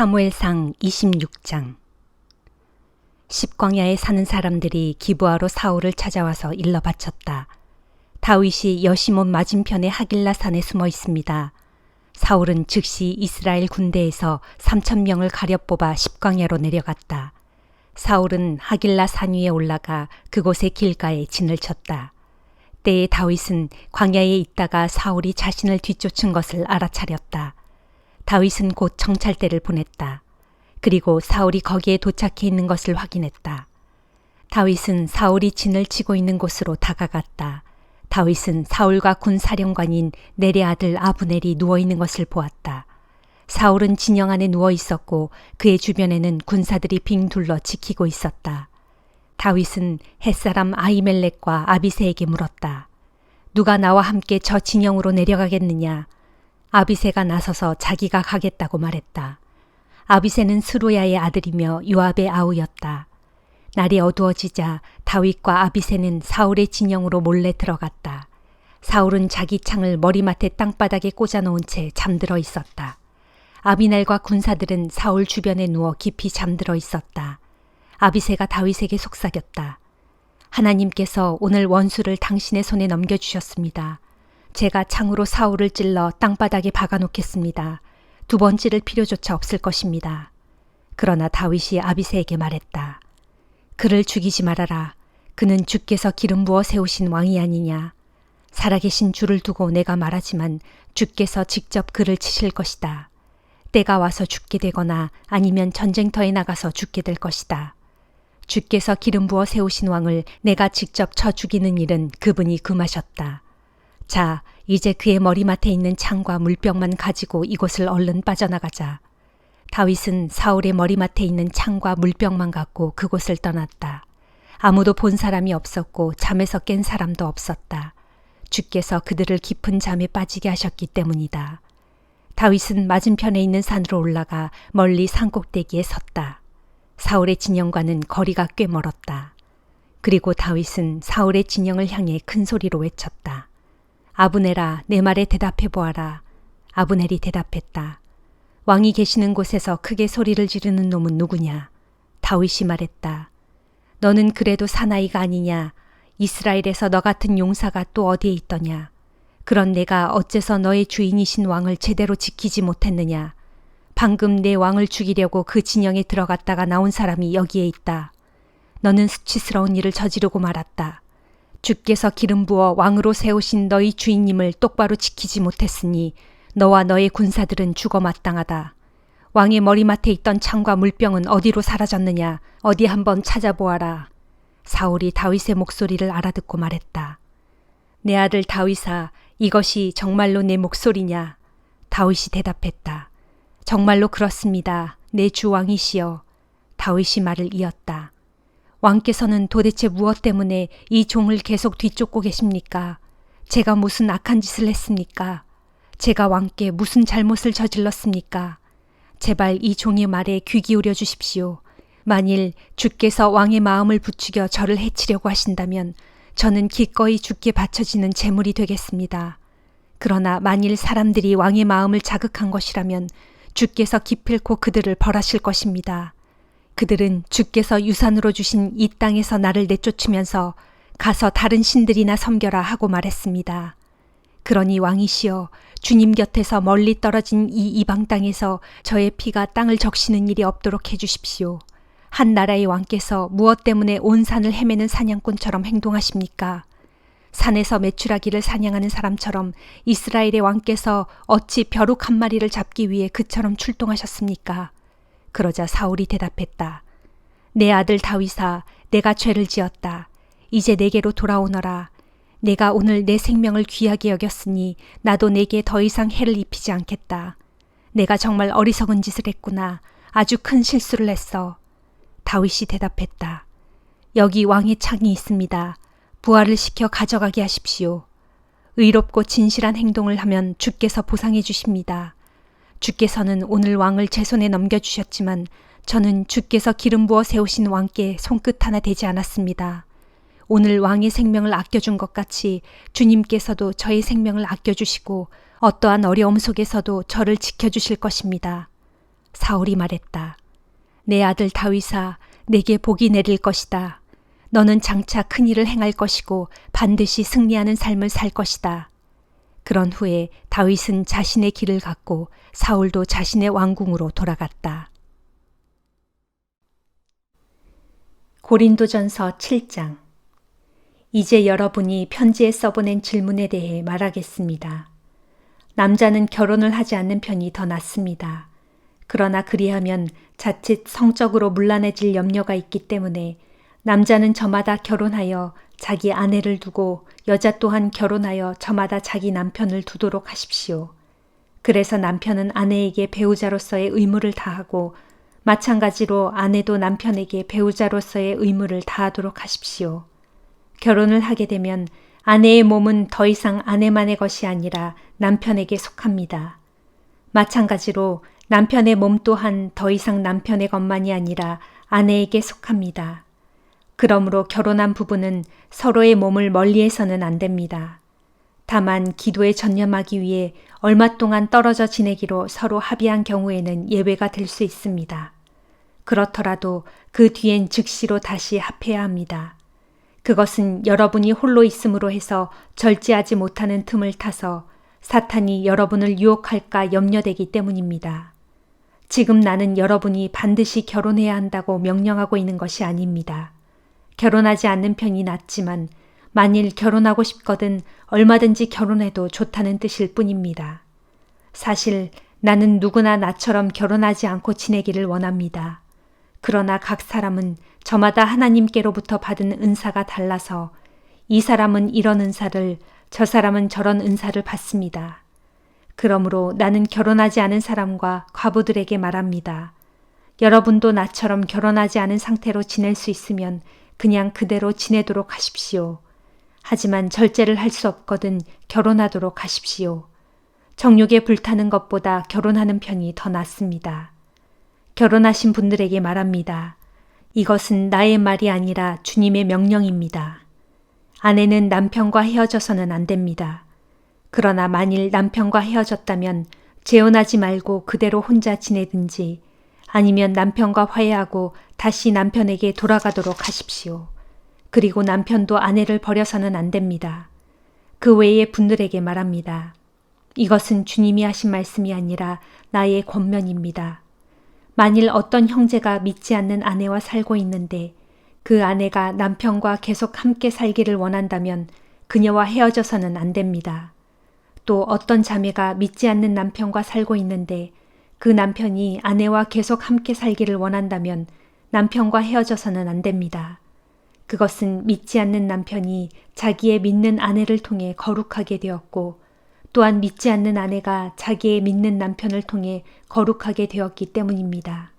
사무엘상 26장. 십광야에 사는 사람들이 기브아로 사울을 찾아와서 일러 바쳤다. 다윗이 여시몬 맞은편의 하길라 산에 숨어 있습니다. 사울은 즉시 이스라엘 군대에서 3,000명을 가려 뽑아 십광야로 내려갔다. 사울은 하길라 산 위에 올라가 그곳의 길가에 진을 쳤다. 때에 다윗은 광야에 있다가 사울이 자신을 뒤쫓은 것을 알아차렸다. 다윗은 곧 정찰대를 보냈다. 그리고 사울이 거기에 도착해 있는 것을 확인했다. 다윗은 사울이 진을 치고 있는 곳으로 다가갔다. 다윗은 사울과 군 사령관인 넬의 아들 아브넬이 누워있는 것을 보았다. 사울은 진영 안에 누워 있었고 그의 주변에는 군사들이 빙 둘러 지키고 있었다. 다윗은 햇사람 아히멜렉과 아비새에게 물었다. 누가 나와 함께 저 진영으로 내려가겠느냐? 아비새가 나서서 자기가 가겠다고 말했다. 아비새는 스루야의 아들이며 요압의 아우였다. 날이 어두워지자 다윗과 아비새는 사울의 진영으로 몰래 들어갔다. 사울은 자기 창을 머리맡에 땅바닥에 꽂아놓은 채 잠들어 있었다. 아비날과 군사들은 사울 주변에 누워 깊이 잠들어 있었다. 아비새가 다윗에게 속삭였다. 하나님께서 오늘 원수를 당신의 손에 넘겨주셨습니다. 제가 창으로 사울을 찔러 땅바닥에 박아놓겠습니다. 두 번 찌를 필요조차 없을 것입니다. 그러나 다윗이 아비새에게 말했다. 그를 죽이지 말아라. 그는 주께서 기름 부어 세우신 왕이 아니냐. 살아계신 주를 두고 내가 말하지만 주께서 직접 그를 치실 것이다. 때가 와서 죽게 되거나 아니면 전쟁터에 나가서 죽게 될 것이다. 주께서 기름 부어 세우신 왕을 내가 직접 쳐 죽이는 일은 그분이 금하셨다. 자, 이제 그의 머리맡에 있는 창과 물병만 가지고 이곳을 얼른 빠져나가자. 다윗은 사울의 머리맡에 있는 창과 물병만 갖고 그곳을 떠났다. 아무도 본 사람이 없었고 잠에서 깬 사람도 없었다. 주께서 그들을 깊은 잠에 빠지게 하셨기 때문이다. 다윗은 맞은편에 있는 산으로 올라가 멀리 산꼭대기에 섰다. 사울의 진영과는 거리가 꽤 멀었다. 그리고 다윗은 사울의 진영을 향해 큰 소리로 외쳤다. 아브넬아, 내 말에 대답해 보아라. 아브넬이 대답했다. 왕이 계시는 곳에서 크게 소리를 지르는 놈은 누구냐? 다윗이 말했다. 너는 그래도 사나이가 아니냐? 이스라엘에서 너 같은 용사가 또 어디에 있더냐? 그런 내가 어째서 너의 주인이신 왕을 제대로 지키지 못했느냐? 방금 내 왕을 죽이려고 그 진영에 들어갔다가 나온 사람이 여기에 있다. 너는 수치스러운 일을 저지르고 말았다. 주께서 기름 부어 왕으로 세우신 너희 주인님을 똑바로 지키지 못했으니 너와 너의 군사들은 죽어 마땅하다. 왕의 머리맡에 있던 창과 물병은 어디로 사라졌느냐? 어디 한번 찾아보아라. 사울이 다윗의 목소리를 알아듣고 말했다. 내 아들 다윗아, 이것이 정말로 내 목소리냐? 다윗이 대답했다. 정말로 그렇습니다. 내 주 왕이시여. 다윗이 말을 이었다. 왕께서는 도대체 무엇 때문에 이 종을 계속 뒤쫓고 계십니까? 제가 무슨 악한 짓을 했습니까? 제가 왕께 무슨 잘못을 저질렀습니까? 제발 이 종의 말에 귀 기울여 주십시오. 만일 주께서 왕의 마음을 부추겨 저를 해치려고 하신다면 저는 기꺼이 주께 바쳐지는 제물이 되겠습니다. 그러나 만일 사람들이 왕의 마음을 자극한 것이라면 주께서 기필코 그들을 벌하실 것입니다. 그들은 주께서 유산으로 주신 이 땅에서 나를 내쫓으면서 가서 다른 신들이나 섬겨라 하고 말했습니다. 그러니 왕이시여, 주님 곁에서 멀리 떨어진 이 이방 땅에서 저의 피가 땅을 적시는 일이 없도록 해주십시오. 한 나라의 왕께서 무엇 때문에 온 산을 헤매는 사냥꾼처럼 행동하십니까? 산에서 메추라기를 사냥하는 사람처럼 이스라엘의 왕께서 어찌 벼룩 한 마리를 잡기 위해 그처럼 출동하셨습니까? 그러자 사울이 대답했다. 내 아들 다윗아, 내가 죄를 지었다. 이제 내게로 돌아오너라. 내가 오늘 내 생명을 귀하게 여겼으니 나도 내게 더 이상 해를 입히지 않겠다. 내가 정말 어리석은 짓을 했구나. 아주 큰 실수를 했어. 다윗이 대답했다. 여기 왕의 창이 있습니다. 부하를 시켜 가져가게 하십시오. 의롭고 진실한 행동을 하면 주께서 보상해 주십니다. 주께서는 오늘 왕을 제 손에 넘겨주셨지만 저는 주께서 기름 부어 세우신 왕께 손끝 하나 대지 않았습니다. 오늘 왕의 생명을 아껴준 것 같이 주님께서도 저의 생명을 아껴주시고 어떠한 어려움 속에서도 저를 지켜주실 것입니다. 사울이 말했다. 내 아들 다윗아, 내게 복이 내릴 것이다. 너는 장차 큰 일을 행할 것이고 반드시 승리하는 삶을 살 것이다. 그런 후에 다윗은 자신의 길을 갔고 사울도 자신의 왕궁으로 돌아갔다. 고린도전서 7장. 이제 여러분이 편지에 써보낸 질문에 대해 말하겠습니다. 남자는 결혼을 하지 않는 편이 더 낫습니다. 그러나 그리하면 자칫 성적으로 문란해질 염려가 있기 때문에 남자는 저마다 결혼하여 자기 아내를 두고 여자 또한 결혼하여 저마다 자기 남편을 두도록 하십시오. 그래서 남편은 아내에게 배우자로서의 의무를 다하고 마찬가지로 아내도 남편에게 배우자로서의 의무를 다하도록 하십시오. 결혼을 하게 되면 아내의 몸은 더 이상 아내만의 것이 아니라 남편에게 속합니다. 마찬가지로 남편의 몸 또한 더 이상 남편의 것만이 아니라 아내에게 속합니다. 그러므로 결혼한 부부는 서로의 몸을 멀리해서는 안 됩니다. 다만 기도에 전념하기 위해 얼마 동안 떨어져 지내기로 서로 합의한 경우에는 예외가 될 수 있습니다. 그렇더라도 그 뒤엔 즉시로 다시 합해야 합니다. 그것은 여러분이 홀로 있음으로 해서 절제하지 못하는 틈을 타서 사탄이 여러분을 유혹할까 염려되기 때문입니다. 지금 나는 여러분이 반드시 결혼해야 한다고 명령하고 있는 것이 아닙니다. 결혼하지 않는 편이 낫지만 만일 결혼하고 싶거든 얼마든지 결혼해도 좋다는 뜻일 뿐입니다. 사실 나는 누구나 나처럼 결혼하지 않고 지내기를 원합니다. 그러나 각 사람은 저마다 하나님께로부터 받은 은사가 달라서 이 사람은 이런 은사를, 저 사람은 저런 은사를 받습니다. 그러므로 나는 결혼하지 않은 사람과 과부들에게 말합니다. 여러분도 나처럼 결혼하지 않은 상태로 지낼 수 있으면 그냥 그대로 지내도록 하십시오. 하지만 절제를 할 수 없거든 결혼하도록 하십시오. 정욕에 불타는 것보다 결혼하는 편이 더 낫습니다. 결혼하신 분들에게 말합니다. 이것은 나의 말이 아니라 주님의 명령입니다. 아내는 남편과 헤어져서는 안 됩니다. 그러나 만일 남편과 헤어졌다면 재혼하지 말고 그대로 혼자 지내든지 아니면 남편과 화해하고 다시 남편에게 돌아가도록 하십시오. 그리고 남편도 아내를 버려서는 안 됩니다. 그 외의 분들에게 말합니다. 이것은 주님이 하신 말씀이 아니라 나의 권면입니다. 만일 어떤 형제가 믿지 않는 아내와 살고 있는데 그 아내가 남편과 계속 함께 살기를 원한다면 그녀와 헤어져서는 안 됩니다. 또 어떤 자매가 믿지 않는 남편과 살고 있는데 그 남편이 아내와 계속 함께 살기를 원한다면 남편과 헤어져서는 안 됩니다. 그것은 믿지 않는 남편이 자기의 믿는 아내를 통해 거룩하게 되었고 또한 믿지 않는 아내가 자기의 믿는 남편을 통해 거룩하게 되었기 때문입니다.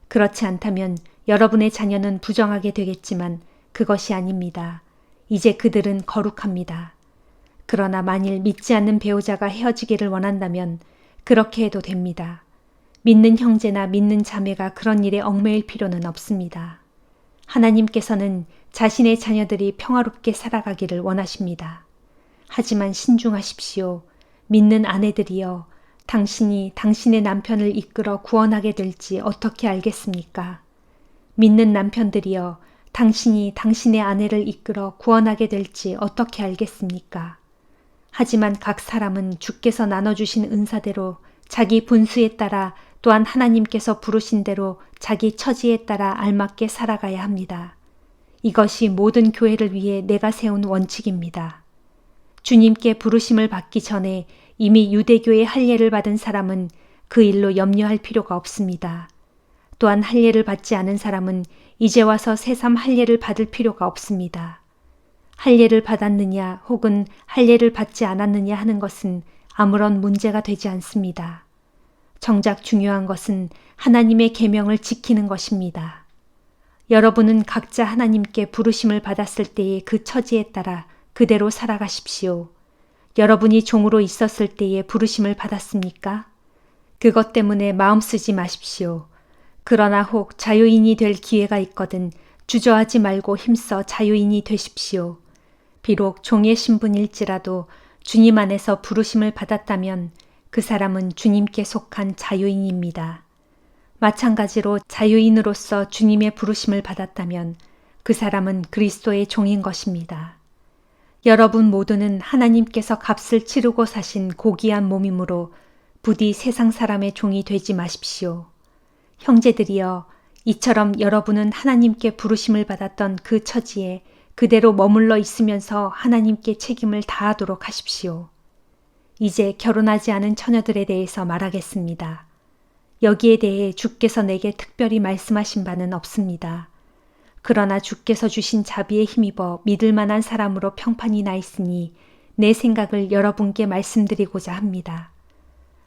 그렇지 않다면 여러분의 자녀는 부정하게 되겠지만 그것이 아닙니다. 이제 그들은 거룩합니다. 그러나 만일 믿지 않는 배우자가 헤어지기를 원한다면 그렇게 해도 됩니다. 믿는 형제나 믿는 자매가 그런 일에 얽매일 필요는 없습니다. 하나님께서는 자신의 자녀들이 평화롭게 살아가기를 원하십니다. 하지만 신중하십시오. 믿는 아내들이여, 당신이 당신의 남편을 이끌어 구원하게 될지 어떻게 알겠습니까? 믿는 남편들이여, 당신이 당신의 아내를 이끌어 구원하게 될지 어떻게 알겠습니까? 하지만 각 사람은 주께서 나눠주신 은사대로 자기 분수에 따라 또한 하나님께서 부르신 대로 자기 처지에 따라 알맞게 살아가야 합니다. 이것이 모든 교회를 위해 내가 세운 원칙입니다. 주님께 부르심을 받기 전에 이미 유대교의 할례를 받은 사람은 그 일로 염려할 필요가 없습니다. 또한 할례를 받지 않은 사람은 이제 와서 새삼 할례를 받을 필요가 없습니다. 할례를 받았느냐 혹은 할례를 받지 않았느냐 하는 것은 아무런 문제가 되지 않습니다. 정작 중요한 것은 하나님의 계명을 지키는 것입니다. 여러분은 각자 하나님께 부르심을 받았을 때의 그 처지에 따라 그대로 살아가십시오. 여러분이 종으로 있었을 때에 부르심을 받았습니까? 그것 때문에 마음 쓰지 마십시오. 그러나 혹 자유인이 될 기회가 있거든 주저하지 말고 힘써 자유인이 되십시오. 비록 종의 신분일지라도 주님 안에서 부르심을 받았다면 그 사람은 주님께 속한 자유인입니다. 마찬가지로 자유인으로서 주님의 부르심을 받았다면 그 사람은 그리스도의 종인 것입니다. 여러분 모두는 하나님께서 값을 치르고 사신 고귀한 몸이므로 부디 세상 사람의 종이 되지 마십시오. 형제들이여, 이처럼 여러분은 하나님께 부르심을 받았던 그 처지에 그대로 머물러 있으면서 하나님께 책임을 다하도록 하십시오. 이제 결혼하지 않은 처녀들에 대해서 말하겠습니다. 여기에 대해 주께서 내게 특별히 말씀하신 바는 없습니다. 그러나 주께서 주신 자비에 힘입어 믿을 만한 사람으로 평판이 나 있으니 내 생각을 여러분께 말씀드리고자 합니다.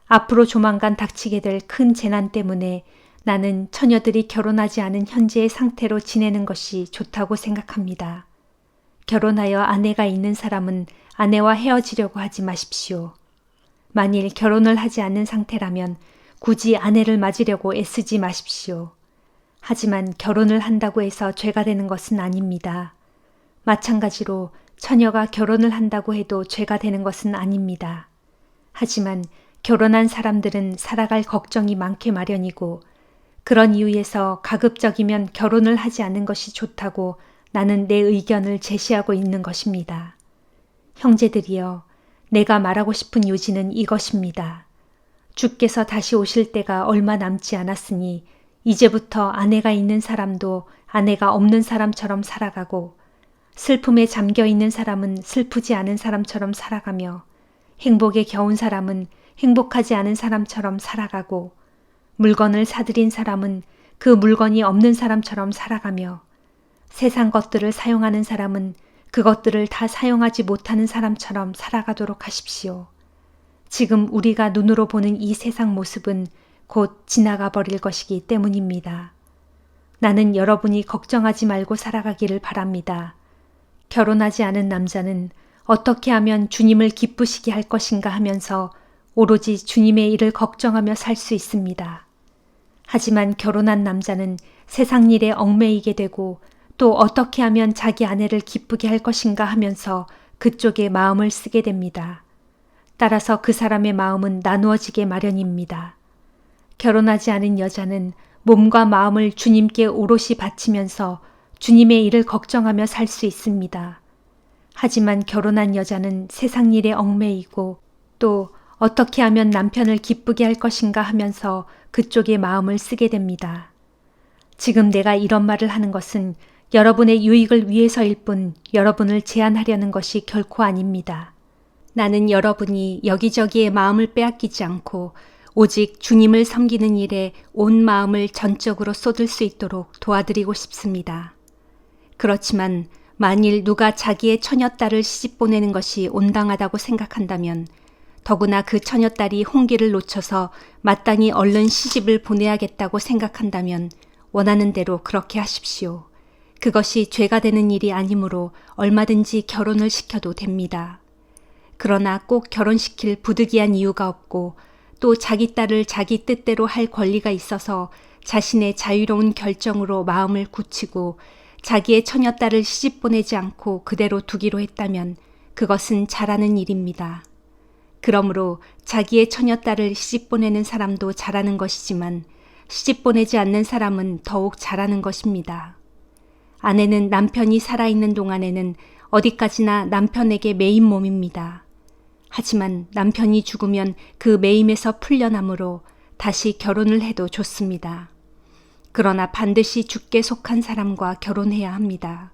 앞으로 조만간 닥치게 될 큰 재난 때문에 나는 처녀들이 결혼하지 않은 현재의 상태로 지내는 것이 좋다고 생각합니다. 결혼하여 아내가 있는 사람은 아내와 헤어지려고 하지 마십시오. 만일 결혼을 하지 않는 상태라면 굳이 아내를 맞으려고 애쓰지 마십시오. 하지만 결혼을 한다고 해서 죄가 되는 것은 아닙니다. 마찬가지로 처녀가 결혼을 한다고 해도 죄가 되는 것은 아닙니다. 하지만 결혼한 사람들은 살아갈 걱정이 많게 마련이고 그런 이유에서 가급적이면 결혼을 하지 않는 것이 좋다고 나는 내 의견을 제시하고 있는 것입니다. 형제들이여, 내가 말하고 싶은 요지는 이것입니다. 주께서 다시 오실 때가 얼마 남지 않았으니 이제부터 아내가 있는 사람도 아내가 없는 사람처럼 살아가고 슬픔에 잠겨 있는 사람은 슬프지 않은 사람처럼 살아가며 행복에 겨운 사람은 행복하지 않은 사람처럼 살아가고 물건을 사들인 사람은 그 물건이 없는 사람처럼 살아가며 세상 것들을 사용하는 사람은 그것들을 다 사용하지 못하는 사람처럼 살아가도록 하십시오. 지금 우리가 눈으로 보는 이 세상 모습은 곧 지나가 버릴 것이기 때문입니다. 나는 여러분이 걱정하지 말고 살아가기를 바랍니다. 결혼하지 않은 남자는 어떻게 하면 주님을 기쁘시게 할 것인가 하면서 오로지 주님의 일을 걱정하며 살 수 있습니다. 하지만 결혼한 남자는 세상 일에 얽매이게 되고 또 어떻게 하면 자기 아내를 기쁘게 할 것인가 하면서 그쪽에 마음을 쓰게 됩니다. 따라서 그 사람의 마음은 나누어지게 마련입니다. 결혼하지 않은 여자는 몸과 마음을 주님께 오롯이 바치면서 주님의 일을 걱정하며 살 수 있습니다. 하지만 결혼한 여자는 세상 일에 얽매이고 또 어떻게 하면 남편을 기쁘게 할 것인가 하면서 그쪽에 마음을 쓰게 됩니다. 지금 내가 이런 말을 하는 것은 여러분의 유익을 위해서일 뿐 여러분을 제한하려는 것이 결코 아닙니다. 나는 여러분이 여기저기에 마음을 빼앗기지 않고 오직 주님을 섬기는 일에 온 마음을 전적으로 쏟을 수 있도록 도와드리고 싶습니다. 그렇지만 만일 누가 자기의 처녀딸을 시집 보내는 것이 온당하다고 생각한다면 더구나 그 처녀딸이 홍기를 놓쳐서 마땅히 얼른 시집을 보내야겠다고 생각한다면 원하는 대로 그렇게 하십시오. 그것이 죄가 되는 일이 아니므로 얼마든지 결혼을 시켜도 됩니다. 그러나 꼭 결혼시킬 부득이한 이유가 없고 또 자기 딸을 자기 뜻대로 할 권리가 있어서 자신의 자유로운 결정으로 마음을 굳히고 자기의 처녀딸을 시집 보내지 않고 그대로 두기로 했다면 그것은 잘하는 일입니다. 그러므로 자기의 처녀딸을 시집 보내는 사람도 잘하는 것이지만 시집 보내지 않는 사람은 더욱 잘하는 것입니다. 아내는 남편이 살아있는 동안에는 어디까지나 남편에게 매인 몸입니다. 하지만 남편이 죽으면 그 매임에서 풀려나므로 다시 결혼을 해도 좋습니다. 그러나 반드시 주께 속한 사람과 결혼해야 합니다.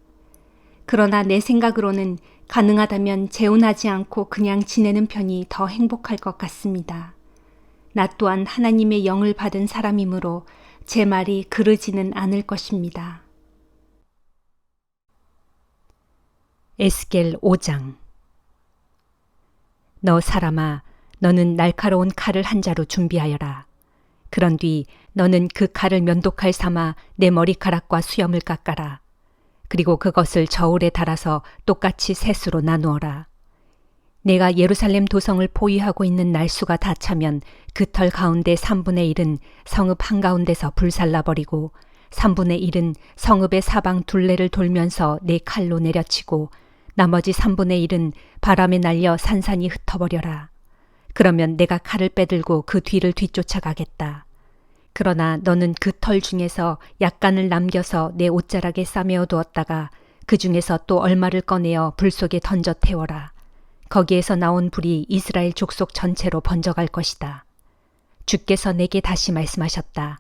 그러나 내 생각으로는 가능하다면 재혼하지 않고 그냥 지내는 편이 더 행복할 것 같습니다. 나 또한 하나님의 영을 받은 사람이므로 제 말이 그르지는 않을 것입니다. 에스겔 5장. 너 사람아, 너는 날카로운 칼을 한 자루 준비하여라. 그런 뒤 너는 그 칼을 면도칼 삼아 내 머리카락과 수염을 깎아라. 그리고 그것을 저울에 달아서 똑같이 셋으로 나누어라. 내가 예루살렘 도성을 포위하고 있는 날수가 다 차면 그 털 가운데 3분의 1은 성읍 한가운데서 불살라버리고 3분의 1은 성읍의 사방 둘레를 돌면서 내 칼로 내려치고 나머지 3분의 1은 바람에 날려 산산이 흩어버려라. 그러면 내가 칼을 빼들고 그 뒤를 뒤쫓아가겠다. 그러나 너는 그 털 중에서 약간을 남겨서 내 옷자락에 싸매어 두었다가 그 중에서 또 얼마를 꺼내어 불 속에 던져 태워라. 거기에서 나온 불이 이스라엘 족속 전체로 번져갈 것이다. 주께서 내게 다시 말씀하셨다.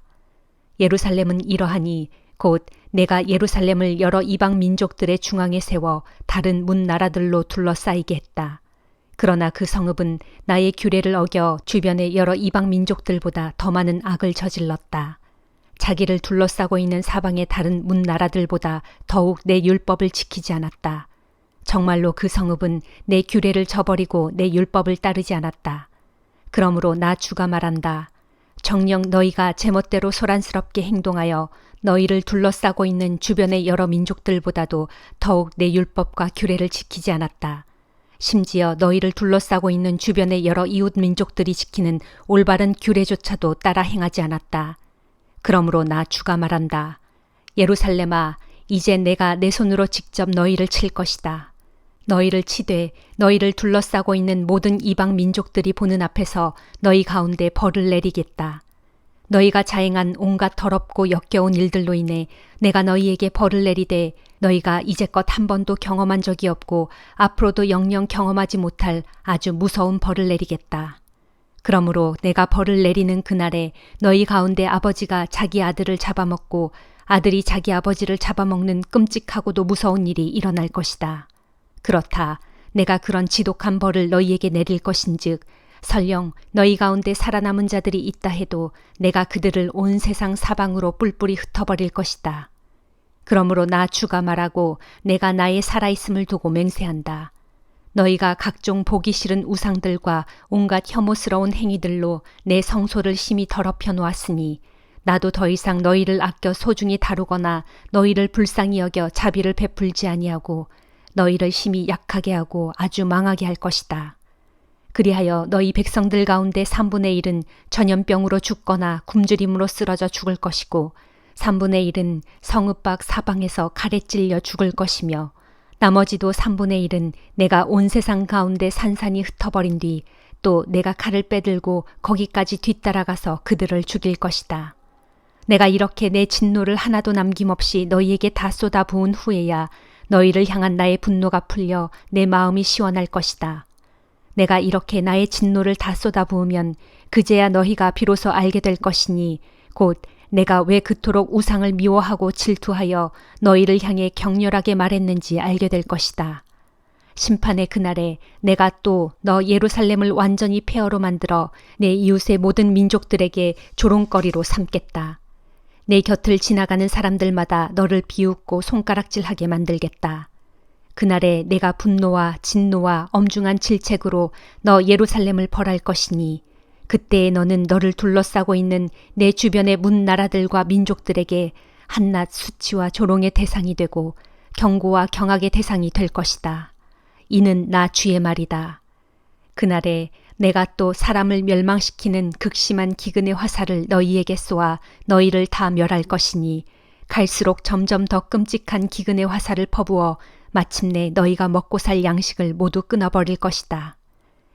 예루살렘은 이러하니 곧 내가 예루살렘을 여러 이방 민족들의 중앙에 세워 다른 문 나라들로 둘러싸이게 했다. 그러나 그 성읍은 나의 규례를 어겨 주변의 여러 이방 민족들보다 더 많은 악을 저질렀다. 자기를 둘러싸고 있는 사방의 다른 문 나라들보다 더욱 내 율법을 지키지 않았다. 정말로 그 성읍은 내 규례를 저버리고 내 율법을 따르지 않았다. 그러므로 나 주가 말한다. 정녕 너희가 제멋대로 소란스럽게 행동하여 너희를 둘러싸고 있는 주변의 여러 민족들보다도 더욱 내 율법과 규례를 지키지 않았다. 심지어 너희를 둘러싸고 있는 주변의 여러 이웃 민족들이 지키는 올바른 규례조차도 따라 행하지 않았다. 그러므로 나 주가 말한다. 예루살렘아, 이제 내가 내 손으로 직접 너희를 칠 것이다. 너희를 치되 너희를 둘러싸고 있는 모든 이방 민족들이 보는 앞에서 너희 가운데 벌을 내리겠다. 너희가 자행한 온갖 더럽고 역겨운 일들로 인해 내가 너희에게 벌을 내리되 너희가 이제껏 한 번도 경험한 적이 없고 앞으로도 영영 경험하지 못할 아주 무서운 벌을 내리겠다. 그러므로 내가 벌을 내리는 그날에 너희 가운데 아버지가 자기 아들을 잡아먹고 아들이 자기 아버지를 잡아먹는 끔찍하고도 무서운 일이 일어날 것이다. 그렇다. 내가 그런 지독한 벌을 너희에게 내릴 것인즉 설령 너희 가운데 살아남은 자들이 있다 해도 내가 그들을 온 세상 사방으로 뿔뿔이 흩어버릴 것이다. 그러므로 나 주가 말하고 내가 나의 살아있음을 두고 맹세한다. 너희가 각종 보기 싫은 우상들과 온갖 혐오스러운 행위들로 내 성소를 심히 더럽혀 놓았으니 나도 더 이상 너희를 아껴 소중히 다루거나 너희를 불쌍히 여겨 자비를 베풀지 아니하고 너희를 심히 약하게 하고 아주 망하게 할 것이다. 그리하여 너희 백성들 가운데 3분의 1은 전염병으로 죽거나 굶주림으로 쓰러져 죽을 것이고 3분의 1은 성읍 밖 사방에서 칼에 찔려 죽을 것이며 나머지도 3분의 1은 내가 온 세상 가운데 산산이 흩어버린 뒤 또 내가 칼을 빼들고 거기까지 뒤따라가서 그들을 죽일 것이다. 내가 이렇게 내 진노를 하나도 남김없이 너희에게 다 쏟아 부은 후에야 너희를 향한 나의 분노가 풀려 내 마음이 시원할 것이다. 내가 이렇게 나의 진노를 다 쏟아 부으면 그제야 너희가 비로소 알게 될 것이니 곧 내가 왜 그토록 우상을 미워하고 질투하여 너희를 향해 격렬하게 말했는지 알게 될 것이다. 심판의 그날에 내가 또 너 예루살렘을 완전히 폐허로 만들어 내 이웃의 모든 민족들에게 조롱거리로 삼겠다. 내 곁을 지나가는 사람들마다 너를 비웃고 손가락질하게 만들겠다. 그날에 내가 분노와 진노와 엄중한 질책으로 너 예루살렘을 벌할 것이니 그때에 너는 너를 둘러싸고 있는 내 주변의 문 나라들과 민족들에게 한낱 수치와 조롱의 대상이 되고 경고와 경악의 대상이 될 것이다. 이는 나 주의 말이다. 그날에 내가 또 사람을 멸망시키는 극심한 기근의 화살을 너희에게 쏘아 너희를 다 멸할 것이니 갈수록 점점 더 끔찍한 기근의 화살을 퍼부어 마침내 너희가 먹고 살 양식을 모두 끊어버릴 것이다.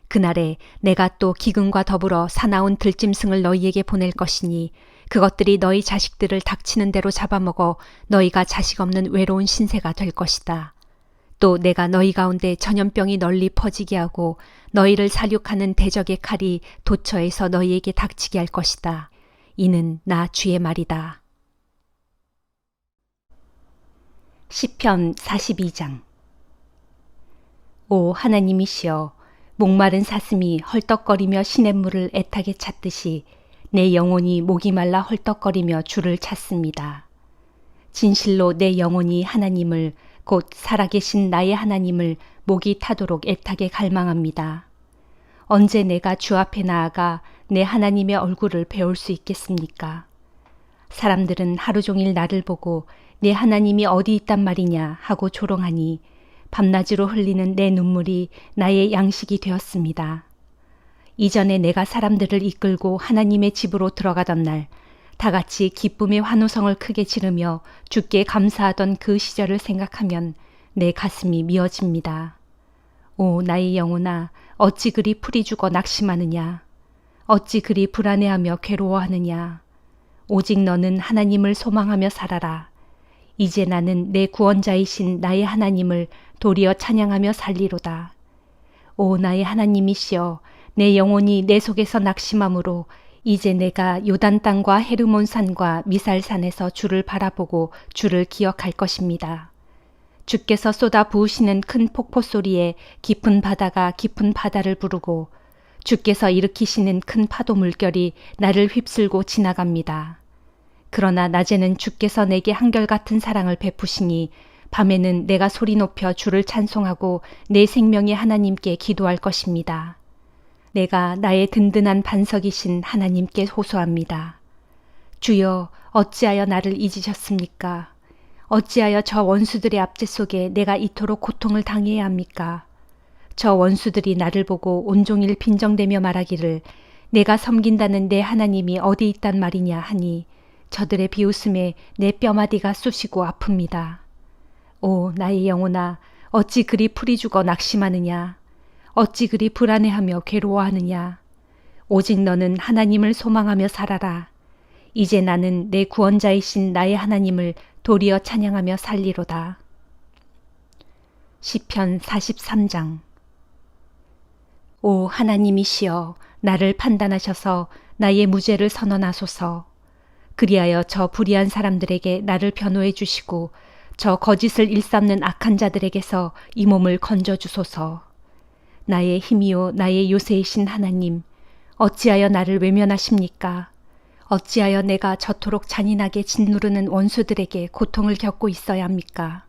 그날에 내가 또 기근과 더불어 사나운 들짐승을 너희에게 보낼 것이니 그것들이 너희 자식들을 닥치는 대로 잡아먹어 너희가 자식 없는 외로운 신세가 될 것이다. 또 내가 너희 가운데 전염병이 널리 퍼지게 하고 너희를 살육하는 대적의 칼이 도처에서 너희에게 닥치게 할 것이다. 이는 나 주의 말이다. 시편 42장. 오 하나님이시여, 목마른 사슴이 헐떡거리며 시냇물을 애타게 찾듯이 내 영혼이 목이 말라 헐떡거리며 주를 찾습니다. 진실로 내 영혼이 하나님을 곧 살아계신 나의 하나님을 목이 타도록 애타게 갈망합니다. 언제 내가 주 앞에 나아가 내 하나님의 얼굴을 배울 수 있겠습니까? 사람들은 하루 종일 나를 보고 내 하나님이 어디 있단 말이냐 하고 조롱하니 밤낮으로 흘리는 내 눈물이 나의 양식이 되었습니다. 이전에 내가 사람들을 이끌고 하나님의 집으로 들어가던 날 다같이 기쁨의 환호성을 크게 지르며 주께 감사하던 그 시절을 생각하면 내 가슴이 미어집니다. 오 나의 영혼아, 어찌 그리 풀이 죽어 낙심하느냐? 어찌 그리 불안해하며 괴로워하느냐? 오직 너는 하나님을 소망하며 살아라. 이제 나는 내 구원자이신 나의 하나님을 도리어 찬양하며 살리로다. 오 나의 하나님이시여, 내 영혼이 내 속에서 낙심함으로 이제 내가 요단 땅과 헤르몬 산과 미살 산에서 주를 바라보고 주를 기억할 것입니다. 주께서 쏟아 부으시는 큰 폭포 소리에 깊은 바다가 깊은 바다를 부르고 주께서 일으키시는 큰 파도 물결이 나를 휩쓸고 지나갑니다. 그러나 낮에는 주께서 내게 한결같은 사랑을 베푸시니 밤에는 내가 소리 높여 주를 찬송하고 내 생명의 하나님께 기도할 것입니다. 내가 나의 든든한 반석이신 하나님께 호소합니다. 주여, 어찌하여 나를 잊으셨습니까? 어찌하여 저 원수들의 압제 속에 내가 이토록 고통을 당해야 합니까? 저 원수들이 나를 보고 온종일 빈정대며 말하기를 내가 섬긴다는 내 하나님이 어디 있단 말이냐 하니 저들의 비웃음에 내 뼈마디가 쑤시고 아픕니다. 오 나의 영혼아, 어찌 그리 풀이 죽어 낙심하느냐? 어찌 그리 불안해하며 괴로워하느냐? 오직 너는 하나님을 소망하며 살아라. 이제 나는 내 구원자이신 나의 하나님을 도리어 찬양하며 살리로다. 시편 43장. 오 하나님이시여, 나를 판단하셔서 나의 무죄를 선언하소서. 그리하여 저 불의한 사람들에게 나를 변호해 주시고 저 거짓을 일삼는 악한 자들에게서 이 몸을 건져주소서. 나의 힘이요 나의 요새이신 하나님, 어찌하여 나를 외면하십니까? 어찌하여 내가 저토록 잔인하게 짓누르는 원수들에게 고통을 겪고 있어야 합니까?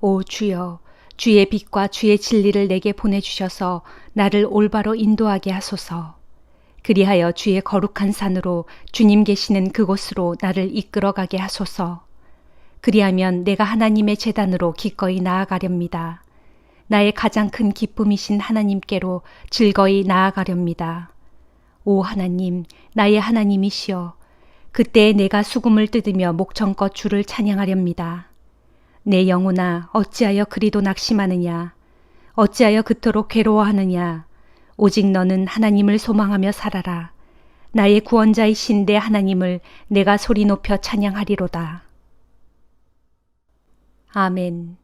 오 주여, 주의 빛과 주의 진리를 내게 보내주셔서 나를 올바로 인도하게 하소서. 그리하여 주의 거룩한 산으로 주님 계시는 그곳으로 나를 이끌어가게 하소서. 그리하면 내가 하나님의 제단으로 기꺼이 나아가렵니다. 나의 가장 큰 기쁨이신 하나님께로 즐거이 나아가렵니다. 오 하나님, 나의 하나님이시여, 그때 내가 수금을 뜯으며 목청껏 주를 찬양하렵니다. 내 영혼아, 어찌하여 그리도 낙심하느냐? 어찌하여 그토록 괴로워하느냐? 오직 너는 하나님을 소망하며 살아라. 나의 구원자이신 내 하나님을 내가 소리 높여 찬양하리로다. 아멘.